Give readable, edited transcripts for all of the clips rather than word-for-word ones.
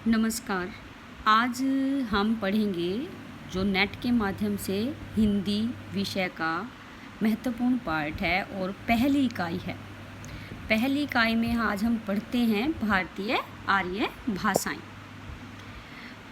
नमस्कार। आज हम पढ़ेंगे जो नेट के माध्यम से हिंदी विषय का महत्वपूर्ण पार्ट है और पहली इकाई है। पहली इकाई में आज हम पढ़ते हैं भारतीय आर्य भाषाएं।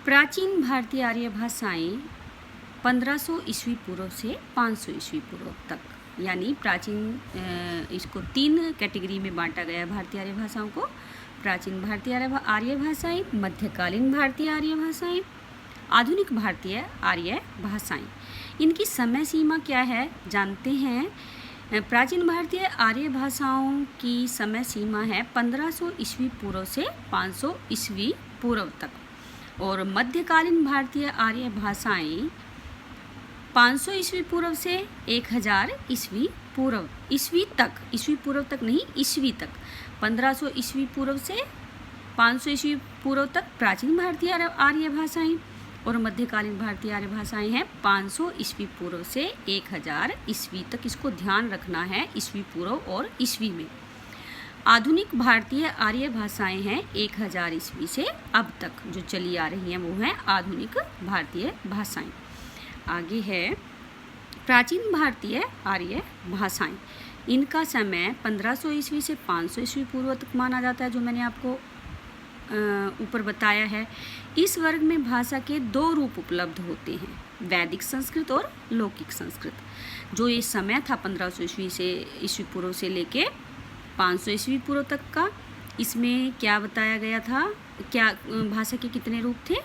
प्राचीन भारतीय आर्य भाषाएं 1500 ईस्वी पूर्व से 500 ईस्वी पूर्व तक, यानी प्राचीन इसको 3 कैटेगरी में बांटा गया है भारतीय आर्य भाषाओं को। प्राचीन भारतीय आर्य भाषाएं, मध्यकालीन भारतीय आर्य भाषाएं, आधुनिक भारतीय आर्य भाषाएं। इनकी समय सीमा क्या है जानते हैं। प्राचीन भारतीय आर्य भाषाओं की समय सीमा है 1500 ईस्वी पूर्व से 500 ईस्वी पूर्व तक, और मध्यकालीन भारतीय आर्य भाषाएं 500 ईस्वी पूर्व से 1000 ईस्वी पूर्व ईस्वी पूर्व तक नहीं, ईस्वी तक। 1500 ईस्वी पूर्व से 500 ईस्वी पूर्व तक प्राचीन भारतीय आर्य भाषाएं, और मध्यकालीन भारतीय आर्य भाषाएं हैं 500 ईस्वी पूर्व से 1000 ईस्वी तक। इसको ध्यान रखना है, ईस्वी पूर्व और ईस्वी में। आधुनिक भारतीय आर्य भाषाएं हैं 1000 ईस्वी से अब तक जो चली आ रही हैं, वो हैं आधुनिक भारतीय भाषाएं। आगे है प्राचीन भारतीय आर्य भाषाएं। इनका समय 1500 ईस्वी से 500 ईस्वी पूर्व तक माना जाता है, जो मैंने आपको ऊपर बताया है। इस वर्ग में भाषा के 2 रूप उपलब्ध होते हैं, वैदिक संस्कृत और लौकिक संस्कृत। जो ये समय था 1500 ईस्वी पूर्व से लेके 500 ईस्वी पूर्व तक का, इसमें क्या बताया गया था, क्या भाषा के कितने रूप थे?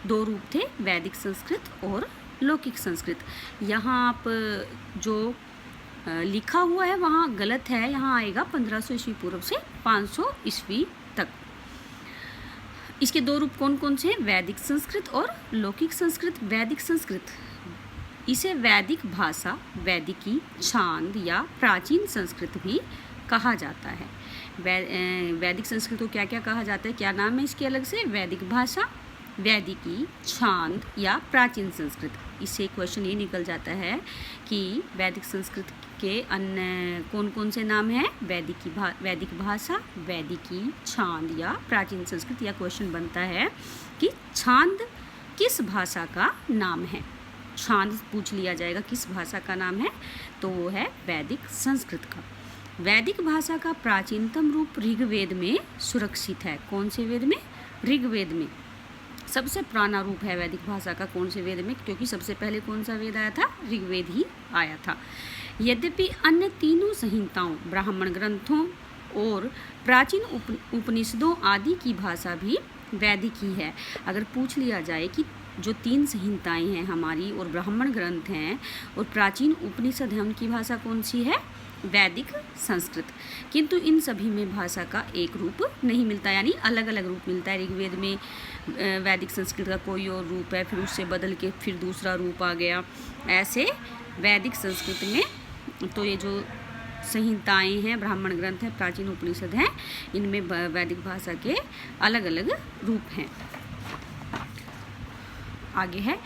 2 रूप थे, वैदिक संस्कृत और लौकिक संस्कृत। यहाँ आप जो लिखा हुआ है वहाँ गलत है, यहाँ आएगा 1500 ईस्वी पूर्व से 500 ईस्वी तक। इसके 2 रूप कौन कौन से हैं? वैदिक संस्कृत और लौकिक संस्कृत। वैदिक संस्कृत, इसे वैदिक भाषा, वैदिकी, छांद या प्राचीन संस्कृत भी कहा जाता है। वैदिक संस्कृत को क्या क्या कहा जाता है, क्या नाम है इसके अलग से? वैदिक भाषा, वैदिकी, छांद या प्राचीन संस्कृत। इससे क्वेश्चन ये निकल जाता है कि वैदिक संस्कृत के अन्य कौन कौन से नाम हैं? वैदिक भाषा, वैदिकी, छांद या प्राचीन संस्कृत। या क्वेश्चन बनता है कि छांद किस भाषा का नाम है? छांद पूछ लिया जाएगा किस भाषा का नाम है, तो वो है वैदिक संस्कृत का। वैदिक भाषा का प्राचीनतम रूप ऋग्वेद में सुरक्षित है। कौन से वेद में? ऋग्वेद में सबसे पुराना रूप है वैदिक भाषा का। कौन से वेद में? क्योंकि सबसे पहले कौन सा वेद आया था? ऋग्वेद ही आया था। यद्यपि अन्य तीनों संहिताओं, ब्राह्मण ग्रंथों और प्राचीन उपनिषदों आदि की भाषा भी वैदिक ही है। अगर पूछ लिया जाए कि जो 3 संहिताएं हैं हमारी और ब्राह्मण ग्रंथ हैं और प्राचीन उपनिषद हैं, उनकी भाषा कौन सी है? वैदिक संस्कृत। किंतु इन सभी में भाषा का एक रूप नहीं मिलता, यानी अलग अलग रूप मिलता है। ऋग्वेद में वैदिक संस्कृत का कोई और रूप है, फिर उससे बदल के फिर दूसरा रूप आ गया। ऐसे वैदिक संस्कृत में तो ये जो संहिताएं हैं, ब्राह्मण ग्रंथ हैं, प्राचीन उपनिषद हैं, इनमें वैदिक भाषा के अलग अलग रूप हैं। आगे है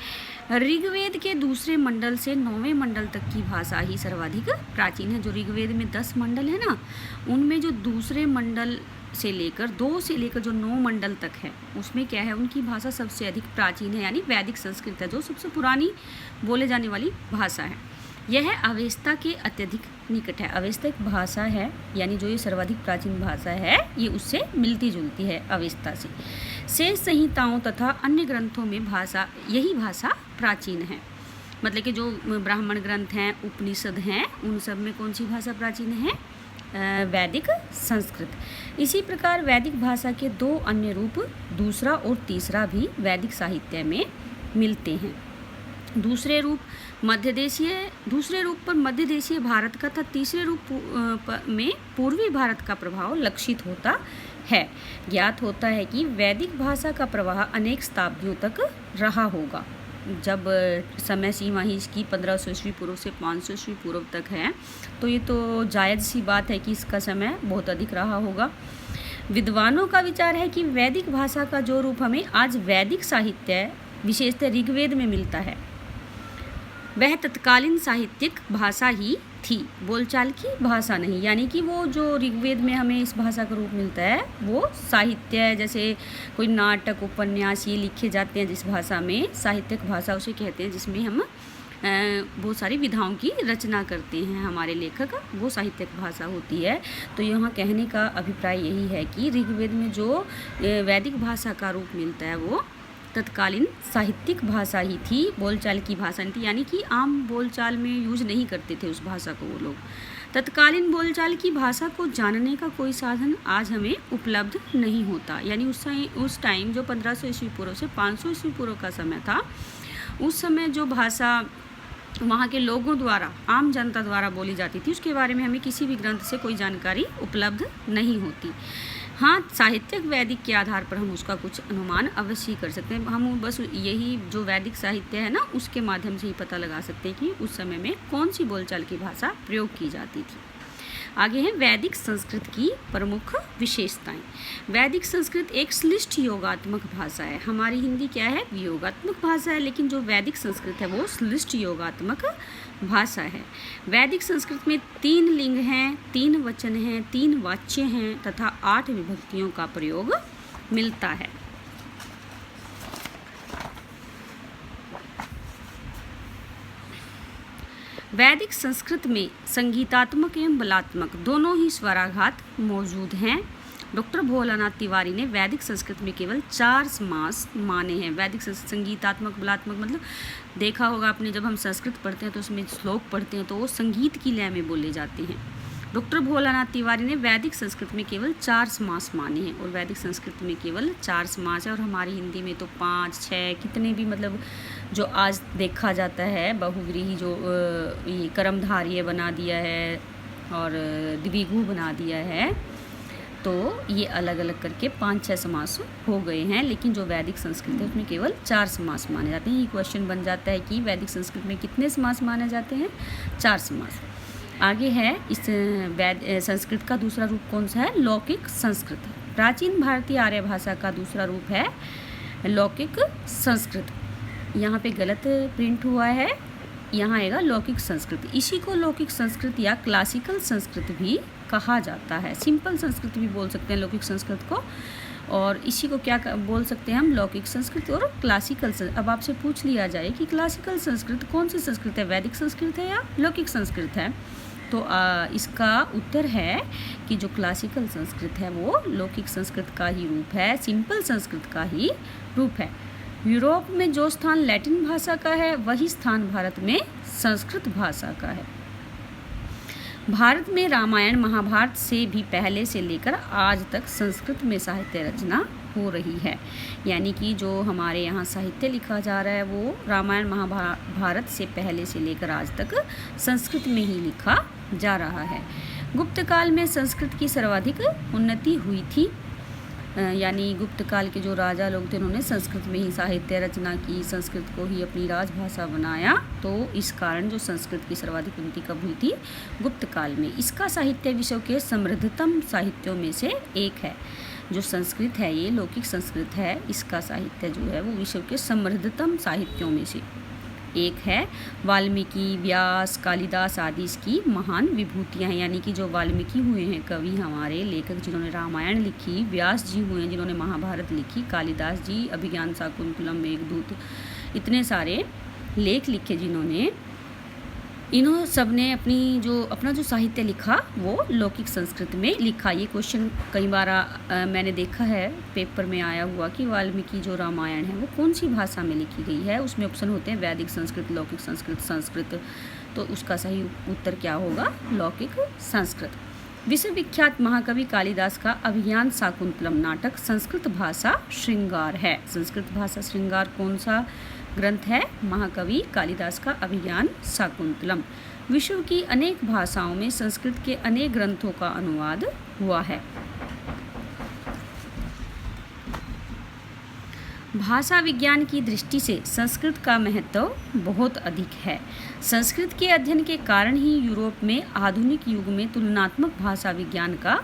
ऋग्वेद के दूसरे मंडल से 9वें मंडल तक की भाषा ही सर्वाधिक प्राचीन है। जो ऋग्वेद में 10 मंडल है ना, उनमें जो दूसरे मंडल से लेकर 2 से लेकर जो 9 मंडल तक है, उसमें क्या है, उनकी भाषा सबसे अधिक प्राचीन है, यानी वैदिक संस्कृत है, जो सबसे पुरानी बोले जाने वाली भाषा है। यह अवेस्ता के अत्यधिक निकट है। अवेस्ता एक भाषा है, यानी जो ये सर्वाधिक प्राचीन भाषा है, ये उससे मिलती जुलती है अवेस्ता से। शेष संहिताओं तथा अन्य ग्रंथों में यही भाषा प्राचीन है। मतलब कि जो ब्राह्मण ग्रंथ हैं, उपनिषद हैं, उन सब में कौन सी भाषा प्राचीन है? वैदिक संस्कृत। इसी प्रकार वैदिक भाषा के 2 अन्य रूप, दूसरा और तीसरा भी वैदिक साहित्य में मिलते हैं। दूसरे रूप पर मध्य देशीय भारत का तथा तीसरे रूप में पूर्वी भारत का प्रभाव लक्षित होता है। ज्ञात होता है कि वैदिक भाषा का प्रवाह अनेक शताब्दियों तक रहा होगा। जब समय सीमा ही इसकी 1500 ईस्वी पूर्व से 500 ईस्वी पूर्व तक है, तो ये तो जायज़ सी बात है कि इसका समय बहुत अधिक रहा होगा। विद्वानों का विचार है कि वैदिक भाषा का जो रूप हमें आज वैदिक साहित्य विशेषतः ऋग्वेद में मिलता है, वह तत्कालीन साहित्यिक भाषा ही थी, बोलचाल की भाषा नहीं। यानी कि वो जो ऋग्वेद में हमें इस भाषा का रूप मिलता है वो साहित्य है, जैसे कोई नाटक उपन्यास ये लिखे जाते हैं जिस भाषा में, साहित्यिक भाषा उसे कहते हैं, जिसमें हम बहुत सारी विधाओं की रचना करते हैं हमारे लेखक, वो साहित्यिक भाषा होती है। तो यहाँ कहने का अभिप्राय यही है कि ऋग्वेद में जो वैदिक भाषा का रूप मिलता है वो तत्कालीन साहित्यिक भाषा ही थी, बोलचाल की भाषा नहीं थी। यानी कि आम बोलचाल में यूज नहीं करते थे उस भाषा को वो लोग। तत्कालीन बोलचाल की भाषा को जानने का कोई साधन आज हमें उपलब्ध नहीं होता। यानी उस टाइम जो 1500 ईस्वी पूर्व से 500 ईस्वी पूर्व का समय था, उस समय जो भाषा वहाँ के लोगों द्वारा, आम जनता द्वारा बोली जाती थी, उसके बारे में हमें किसी भी ग्रंथ से कोई जानकारी उपलब्ध नहीं होती। हाँ, साहित्यिक वैदिक के आधार पर हम उसका कुछ अनुमान अवश्य कर सकते हैं। हम बस यही जो वैदिक साहित्य है ना, उसके माध्यम से ही पता लगा सकते हैं कि उस समय में कौन सी बोलचाल की भाषा प्रयोग की जाती थी। आगे है वैदिक संस्कृत की प्रमुख विशेषताएं। वैदिक संस्कृत एक श्लिष्ट योगात्मक भाषा है। हमारी हिंदी क्या है, वियोगात्मक भाषा है, लेकिन जो वैदिक संस्कृत है वो श्लिष्ट योगात्मक भाषा है। वैदिक संस्कृत में 3 लिंग हैं, 3 वचन हैं, 3 वाच्य हैं तथा 8 विभक्तियों का प्रयोग मिलता है। वैदिक संस्कृत में संगीतात्मक एवं बलात्मक दोनों ही स्वराघात मौजूद हैं। डॉक्टर भोलानाथ तिवारी ने वैदिक संस्कृत में केवल 4 समास माने हैं। वैदिक संगीतात्मक बलात्मक मतलब देखा होगा आपने, जब हम संस्कृत पढ़ते हैं तो उसमें श्लोक पढ़ते हैं तो वो संगीत की लय में बोले जाते हैं। डॉक्टर भोलानाथ तिवारी ने वैदिक संस्कृत में केवल 4 समास माने हैं, और वैदिक संस्कृत में केवल 4 समास है। और हमारी हिंदी में तो 5, 6 कितने भी, मतलब जो आज देखा जाता है बहुव्रीहि, जो ये कर्मधारय बना दिया है और द्विगु बना दिया है, तो ये अलग अलग करके 5-6 समास हो गए हैं। लेकिन जो वैदिक संस्कृत है उसमें केवल 4 समास माने जाते हैं। ये क्वेश्चन बन जाता है कि वैदिक संस्कृत में कितने समास माने जाते हैं, 4 समास। आगे है इस संस्कृत का दूसरा रूप कौन सा है, लौकिक संस्कृत। प्राचीन भारतीय आर्य भाषा का दूसरा रूप है लौकिक संस्कृत। यहाँ पे गलत प्रिंट हुआ है, यहाँ आएगा लौकिक संस्कृत। इसी को लौकिक संस्कृत या क्लासिकल संस्कृत भी कहा जाता है। सिंपल संस्कृत भी बोल सकते हैं लौकिक संस्कृत को, और इसी को क्या बोल सकते हैं हम, लौकिक संस्कृत और क्लासिकल संस्कृत। अब आपसे पूछ लिया जाए कि क्लासिकल संस्कृत कौन सी संस्कृत है, वैदिक संस्कृत है या लौकिक संस्कृत है, तो इसका उत्तर है कि जो क्लासिकल संस्कृत है वो लौकिक संस्कृत का ही रूप है, सिंपल संस्कृत का ही रूप है। यूरोप में जो स्थान लैटिन भाषा का है वही स्थान भारत में संस्कृत भाषा का है। भारत में रामायण महाभारत से भी पहले से लेकर आज तक संस्कृत में साहित्य रचना हो रही है। यानी कि जो हमारे यहाँ साहित्य लिखा जा रहा है वो रामायण महाभारत से पहले से लेकर आज तक संस्कृत में ही लिखा जा रहा है। गुप्त काल में संस्कृत की सर्वाधिक उन्नति हुई थी। यानी गुप्त काल के जो राजा लोग थे उन्होंने संस्कृत में ही साहित्य रचना की, संस्कृत को ही अपनी राजभाषा बनाया। तो इस कारण जो संस्कृत की सर्वाधिक उन्नति कब हुई थी, गुप्त काल में। इसका साहित्य विश्व के समृद्धतम साहित्यों में से एक है। जो संस्कृत है ये लौकिक संस्कृत है, इसका साहित्य जो है वो विश्व के समृद्धतम साहित्यों में से एक है। वाल्मीकि, व्यास, कालिदास आदि इसकी महान विभूतियाँ हैं। यानी कि जो वाल्मीकि हुए हैं कवि, हमारे लेखक जिन्होंने रामायण लिखी, व्यास जी हुए हैं जिन्होंने महाभारत लिखी, कालिदास जी अभिज्ञान शाकुंतलम, मेघदूत, इतने सारे लेख लिखे जिन्होंने, इन्हों सब ने अपना जो साहित्य लिखा वो लौकिक संस्कृत में लिखा। ये क्वेश्चन कई बार मैंने देखा है पेपर में आया हुआ कि वाल्मीकि जो रामायण है वो कौन सी भाषा में लिखी गई है। उसमें ऑप्शन होते हैं वैदिक संस्कृत, लौकिक संस्कृत, संस्कृत। तो उसका सही उत्तर क्या होगा, लौकिक संस्कृत। विश्वविख्यात महाकवि कालिदास का अभिज्ञान शाकुंतलम नाटक संस्कृत भाषा श्रृंगार है। संस्कृत भाषा श्रृंगार कौन सा ग्रंथ है, महाकवि कालिदास का अभिज्ञान शाकुंतलम। विश्व की अनेक भाषाओं में संस्कृत के अनेक ग्रंथों का अनुवाद हुआ है। भाषा विज्ञान की दृष्टि से संस्कृत का महत्व बहुत अधिक है। संस्कृत के अध्ययन के कारण ही यूरोप में आधुनिक युग में तुलनात्मक भाषा विज्ञान का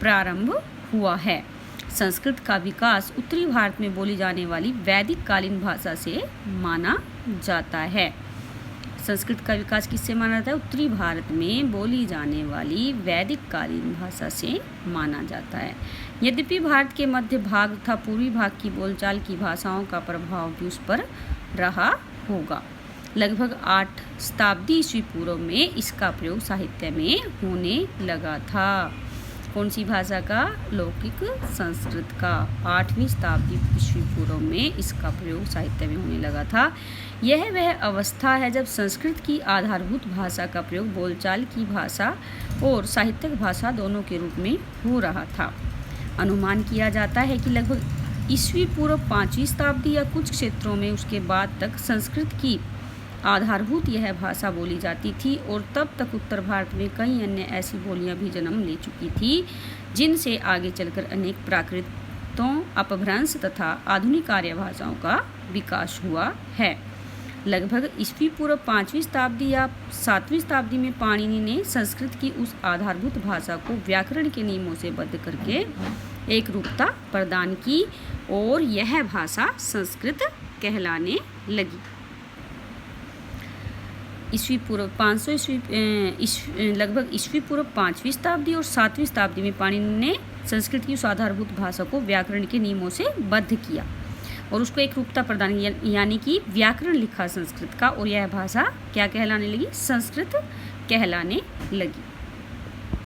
प्रारंभ हुआ है। संस्कृत का विकास उत्तरी भारत में बोली जाने वाली वैदिक कालीन भाषा से माना जाता है। संस्कृत का विकास किससे माना जाता है? उत्तरी भारत में बोली जाने वाली वैदिक कालीन भाषा से माना जाता है। यद्यपि भारत के मध्य भाग तथा पूर्वी भाग की बोलचाल की भाषाओं का प्रभाव भी उस पर रहा होगा। लगभग 8 शताब्दी ईस्वी पूर्व में इसका प्रयोग साहित्य में होने लगा था। कौन सी भाषा का? लौकिक संस्कृत का। 8वीं शताब्दी ईस्वी पूर्व में इसका प्रयोग साहित्य में होने लगा था। यह वह अवस्था है जब संस्कृत की आधारभूत भाषा का प्रयोग बोलचाल की भाषा और साहित्यिक भाषा दोनों के रूप में हो रहा था। अनुमान किया जाता है कि लगभग ईस्वी पूर्व 5वीं शताब्दी या कुछ क्षेत्रों में उसके बाद तक संस्कृत की आधारभूत यह भाषा बोली जाती थी और तब तक उत्तर भारत में कई अन्य ऐसी बोलियां भी जन्म ले चुकी थी जिनसे आगे चलकर अनेक प्राकृतों, अपभ्रंश तथा आधुनिक आर्य भाषाओं का विकास हुआ है। लगभग ईस्वी पूर्व 5वीं शताब्दी या 7वीं शताब्दी में पाणिनि ने संस्कृत की उस आधारभूत भाषा को व्याकरण के नियमों से बद्ध करके एक रूपता प्रदान की और यह भाषा संस्कृत कहलाने लगी। ईस्वी पूर्व 500 लगभग ईस्वी पूर्व 5वीं शताब्दी और 7वीं शताब्दी में पाणिनि ने संस्कृत की उस आधारभूत भाषा को व्याकरण के नियमों से बद्ध किया और उसको एक रूपता प्रदान यानी कि व्याकरण लिखा संस्कृत का, और यह भाषा क्या कहलाने लगी? संस्कृत कहलाने लगी।